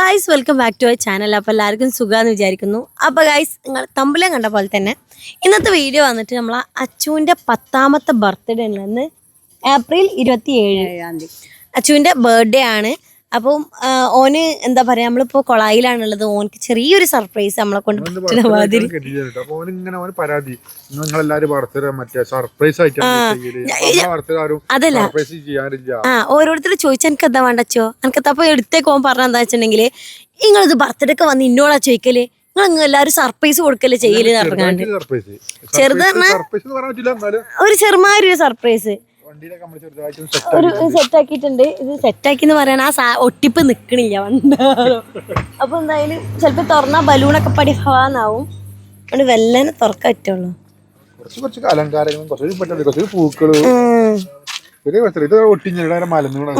Guys welcome back to our channel. അപ്പോൾ എല്ലാവർക്കും സുഖമാണെന്ന് വിചാരിക്കുന്നു. അപ്പോൾ ഗായ്സ് നിങ്ങൾ തമ്പിലേം കണ്ട പോലെ തന്നെ ഇന്നത്തെ വീഡിയോ വന്നിട്ട് നമ്മൾ അച്ചുവിൻ്റെ 10ാമത്തെ ബർത്ത്ഡേ ഉണ്ടെന്ന് ഏപ്രിൽ 27 അച്ചുവിൻ്റെ ബർത്ത്ഡേ ആണ്. അപ്പം ഓന് എന്താ പറയാ, നമ്മളിപ്പോ കൊളായിലാണുള്ളത്. ഓനക്ക് ചെറിയൊരു സർപ്രൈസ് നമ്മളെ കൊണ്ട് പറ്റുന്ന മാതിരി. അതല്ല ഓരോരുത്തർ ചോദിച്ചാൽ എനിക്ക് എന്താ വേണ്ടച്ചോ, എനിക്ക് അപ്പൊ എടുത്തേക്ക് പോകാൻ പറഞ്ഞ എന്താ വെച്ചിട്ടുണ്ടെങ്കില്, നിങ്ങളിത് ബർത്ത്ഡേക്ക് വന്ന് ഇന്നോടാ ചോദിക്കല്, നിങ്ങൾ എല്ലാരും സർപ്രൈസ് കൊടുക്കല് ചെയ്യല് പറഞ്ഞാണ്ട് ചെറുതാണ് ഒരു ചെറുമാതിരി സർപ്രൈസ് ഒരു സെറ്റാക്കിയിട്ടുണ്ട്. ഇത് സെറ്റാക്കിന്ന് പറയാൻ ആ ഒട്ടിപ്പ് നിക്കണില്ല വന്നാലോ. അപ്പൊ എന്തായാലും ചിലപ്പോ തുറന്നാ ബലൂണൊക്കെ പടിഹാന്നാവും. അതുകൊണ്ട് വെല്ലനെ തുറക്കാൻ പറ്റുള്ളൂ.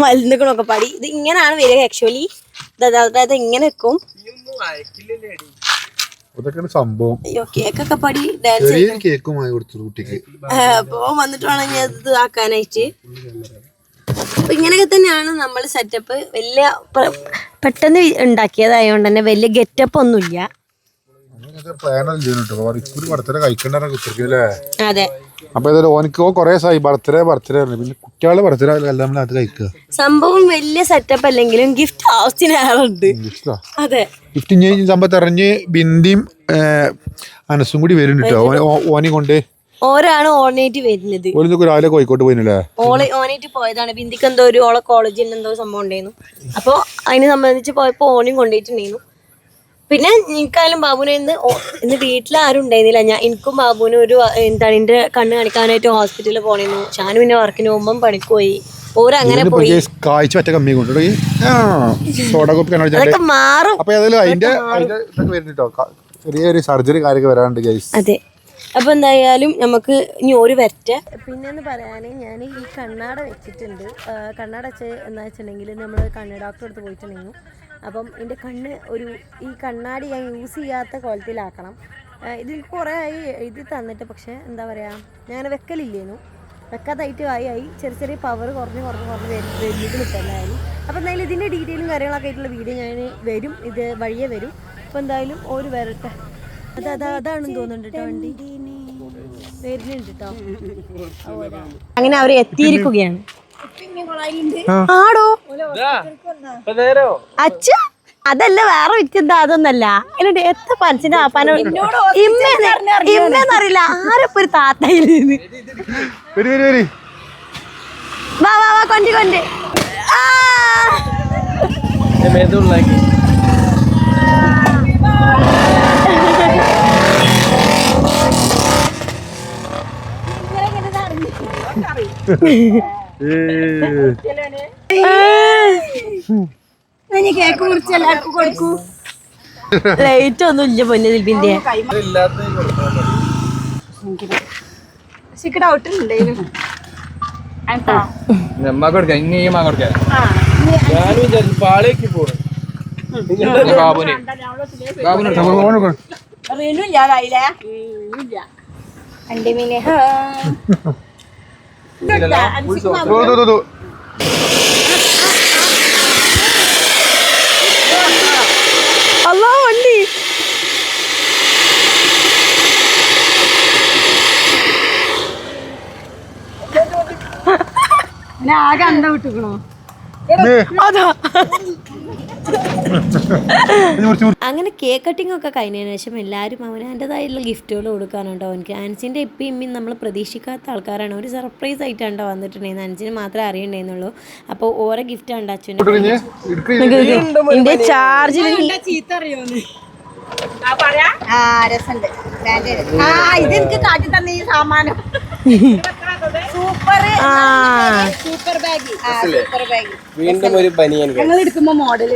മലന്നുകളൊക്കെ പാടി ഇത് ഇങ്ങനെയാണ് വരിക. ആക്ച്വലി അതായത് ഇങ്ങനെ വെക്കും സംഭവം. കേക്കൊക്കെ പാടി ഡാൻസ് അപ്പൊ വന്നിട്ട് വേണമെങ്കിൽ അത് ആക്കാനായിട്ട്. അപ്പൊ ഇങ്ങനെയൊക്കെ തന്നെയാണ് നമ്മൾ സെറ്റപ്പ്. വലിയ പെട്ടെന്ന് ഉണ്ടാക്കിയതായതുകൊണ്ട് തന്നെ വലിയ ഗെറ്റപ്പ് ഒന്നുമില്ല. അതെ. അപ്പൊ ഓനിക്ക് കൊറേ ബർത്ത്ഡേ പിന്നെ കുട്ടികളുടെ ബർത്ത്ഡേ എല്ലാം അത് കഴിക്കുക. സംഭവം വലിയ സെറ്റപ്പ് അല്ലെങ്കിലും ഗിഫ്റ്റ് ആവശ്യത്തിനുണ്ട്. അതെ, ഗിഫ്റ്റ് സംഭവത്ത് അറിഞ്ഞ് ബിന്ദിയും അനസും കൂടി വരുന്നുണ്ട് ഓനെ കൊണ്ട്. ഓരാണ് ഓണേറ്റ് വരുന്നത്. രാവിലെ കോഴിക്കോട്ട് പോയില്ലേ, ഓണേറ്റ് പോയതാണ്. ബിന്ദിക്ക് എന്തോ ഒരു ഓളെ കോളേജിൽ എന്തോ സംഭവം ഉണ്ടായിരുന്നു. അപ്പൊ അതിനെ സംബന്ധിച്ച് പോയപ്പോ ഓനെയും കൊണ്ടുപോയിട്ടുണ്ടായിരുന്നു. പിന്നെ എനിക്കായാലും ബാബുനെ ഇന്ന് വീട്ടിൽ ആരും ഉണ്ടായിരുന്നില്ല. എനിക്കും ബാബുവിനും ഒരു എന്താണ് എന്റെ കണ്ണ് കാണിക്കാനായിട്ട് ഹോസ്പിറ്റലിൽ പോണിരുന്നു. ഷാനു പിന്നെ വർക്കിന് പോകുമ്പം പണിക്ക് പോയി. ഓരങ്ങനെ പോയി. അതൊക്കെ മാറും. സർജറി കാര്യമൊക്കെ വരാനുണ്ട്. അതെ. അപ്പൊ എന്തായാലും നമുക്ക് ഇനി ഒരു വരട്ടെ. പിന്നെന്ന് പറയാന് ഞാൻ ഈ കണ്ണാട വെച്ചിട്ടുണ്ട്. കണ്ണാട വെച്ച് എന്താ വെച്ചിട്ടുണ്ടെങ്കിൽ നമ്മൾ കണ്ണ് ഡോക്ടറെ അടുത്ത് പോയിട്ടുണ്ടെങ്കിൽ അപ്പം എൻ്റെ കണ്ണ് ഈ കണ്ണാടി ഞാൻ യൂസ് ചെയ്യാത്ത ക്വാളിറ്റിയിലാക്കണം. ഇത് കുറേ ആയി എഴുതി തന്നിട്ട്, പക്ഷേ എന്താ പറയുക, ഞാൻ വെക്കലില്ലേന്നു. വെക്കാതായിട്ട് ആയി ചെറിയ ചെറിയ പവർ കുറഞ്ഞ് വരുന്നത് കിട്ടുന്നതായിരുന്നു. അപ്പോൾ എന്തായാലും ഇതിൻ്റെ ഡീറ്റെയിലും കാര്യങ്ങളൊക്കെ ആയിട്ടുള്ള വീഡിയോ ഞാൻ വരും, ഇത് വഴിയേ വരും. അപ്പോൾ എന്തായാലും ഒരു വരട്ടെ. അതാണെന്ന് തോന്നുന്നുണ്ട് കേട്ടോ, വണ്ടി വരുന്നുണ്ട് കേട്ടോ. അങ്ങനെ അവർ എത്തിയിരിക്കുകയാണ്. ആടോ അച്ഛ അതല്ല, വേറെ വിറ്റെന്താ അതൊന്നല്ല. എന്നിട്ട് എത്ര പനസിന്റെ ആപ്പാനോ ഇമ്മേന്നറിയില്ല ആരപ്പോ ഒരു താത്തയില്. വാ വാ വാ കൊണ്ടി കേക്ക് മുറിച്ച് എല്ലാവർക്കും കൊടുക്കൂ. ലൈറ്റ് ഒന്നും ഇല്ല പൊന്നെ ദിൽബിന്റെ. അല്ലാ വണ്ടി ആകെ അണ്ട വിട്ടിക്കണോ. അങ്ങനെ കേക്ക് കട്ടിംഗ് ഒക്കെ കഴിഞ്ഞതിന് ശേഷം എല്ലാവരും അവനതിൻ്റെതായിട്ടുള്ള ഗിഫ്റ്റുകൾ കൊടുക്കാനുണ്ടോ. എനിക്ക് ആൻസിൻ്റെ ഇപ്പം ഇമ്മയും നമ്മൾ പ്രതീക്ഷിക്കാത്ത ആൾക്കാരാണ്. ഒരു സർപ്രൈസ് ആയിട്ടാണ്ടോ വന്നിട്ടുണ്ടായിരുന്നു. ആൻസിന് മാത്രമേ അറിയണ്ടായിരുന്നുള്ളൂ. അപ്പോൾ ഓരോ ഗിഫ്റ്റ് ഉണ്ട് അച്ഛൻ്റെ ചാർജിൽ ഇതെനിക്ക് കാട്ടി തന്നെ ഈ സാമാനം.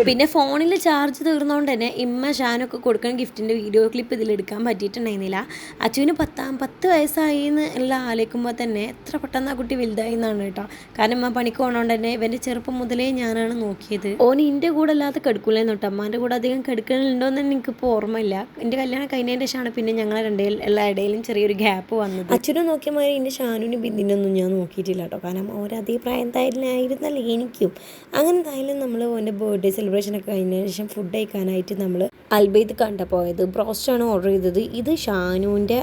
പിന്നെ ഫോണിൽ ചാർജ് തീർന്നോണ്ട് തന്നെ ഇമ്മ ഷാനൊക്കെ കൊടുക്കുന്ന ഗിഫ്റ്റിന്റെ വീഡിയോ ക്ലിപ്പ് ഇതിലെടുക്കാൻ പറ്റിയിട്ടുണ്ടായിരുന്നില്ല. അച്ചുവിന് 10 വയസ്സായിന്ന് എല്ലാം ആലോചിക്കുമ്പോൾ തന്നെ എത്ര പെട്ടെന്ന് ആ കുട്ടി വലുതായി എന്നാണ് കേട്ടോ. കാരണം അമ്മ പണിക്ക് പോകണോണ്ട് തന്നെ ഇവന്റെ ചെറുപ്പം മുതലേ ഞാനാണ് നോക്കിയത്. ഓന് എൻ്റെ കൂടെ അല്ലാതെ കെടുക്കൂലെന്ന് കേട്ടോ. അമ്മാൻ്റെ കൂടെ അധികം കെടുക്കലുണ്ടോന്ന് എനിക്കിപ്പോൾ ഓർമ്മയില്ല. എൻ്റെ കല്യാണം കഴിഞ്ഞതിൻ്റെ ശേഷമാണ് പിന്നെ ഞങ്ങളെ എല്ലാ ഇടയിലും ചെറിയൊരു ഗ്യാപ്പ് വന്നത്. അച്ഛനും നോക്കിയ മാതിരി എൻ്റെ ഷാനുവിന് ബിന്ദിനൊന്നും ഞാൻ നോക്കിയിട്ടില്ല കേട്ടോ. കാരണം ഓരധികം പ്രായം തരുന്നായിരുന്നല്ലോ എനിക്കും. അങ്ങനെ എന്തായാലും നമ്മൾ ഓൻ്റെ ബർത്ത്ഡേ സെലിബ്രേഷനൊക്കെ കഴിഞ്ഞതിന് ശേഷം ഫുഡ് കഴിക്കാനായിട്ട് നമ്മൾ അൽബൈത്ത് കണ്ട പോയത്. ബ്രോസ്റ്റാണ് ഓർഡർ ചെയ്തത്. ഇത് ഷാനുവിൻ്റെ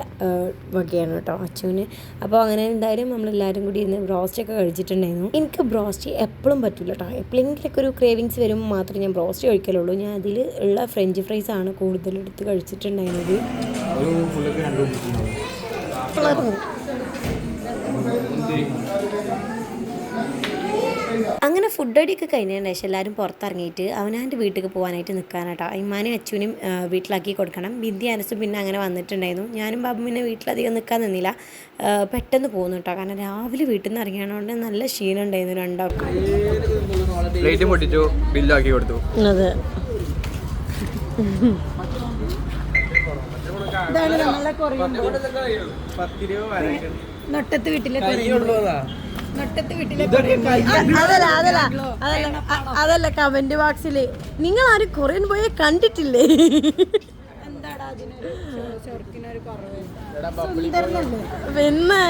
വകയാണ് കേട്ടോ, അച്ചുവിന്. അപ്പോൾ അങ്ങനെ എന്തായാലും നമ്മളെല്ലാവരും കൂടി ഇരുന്ന് ബ്രോസ്റ്റൊക്കെ കഴിച്ചിട്ടുണ്ടായിരുന്നു. എനിക്ക് ബ്രോസ്റ്റ് എപ്പോഴും പറ്റില്ല കേട്ടോ, എപ്പോഴെങ്കിലൊക്കെ ഒരു ക്രേവിങ്സ് വരുമ്പോൾ മാത്രമേ ഞാൻ ബ്രോസ്റ്റ് കഴിക്കലുള്ളൂ. ഞാൻ അതിൽ ഉള്ള ഫ്രഞ്ച് ഫ്രൈസ് ആണ് കൂടുതലെടുത്ത് കഴിച്ചിട്ടുണ്ടായിരുന്നത്. അങ്ങനെ ഫുഡ് അടിയൊക്കെ കഴിഞ്ഞതിന് ശേഷം എല്ലാവരും പുറത്തിറങ്ങിയിട്ട് അവനാൻ്റെ വീട്ടിലേക്ക് പോകാനായിട്ട് നിൽക്കാനാട്ടോ. ഇമ്മാനും അച്ഛനും വീട്ടിലാക്കി കൊടുക്കണം. ബിന്ദി അനസും പിന്നെ അങ്ങനെ വന്നിട്ടുണ്ടായിരുന്നു. ഞാനും ബാബു പിന്നെ വീട്ടിലധികം നിൽക്കാൻ നിന്നില്ല, പെട്ടെന്ന് പോകുന്നു കേട്ടോ. കാരണം രാവിലെ വീട്ടിൽ നിന്ന് ഇറങ്ങിയതുകൊണ്ട് നല്ല ക്ഷീണം ഉണ്ടായിരുന്നു രണ്ടാൾക്കും. ബില്ലാക്കി കൊടുത്തു. അതെ, നൊട്ടത്ത് വീട്ടിലെ അതല്ല കമന്റ് ബോക്സില് നിങ്ങൾ ആരും കൊറിയൻ പോയെ കണ്ടിട്ടില്ലേ? പിന്നെ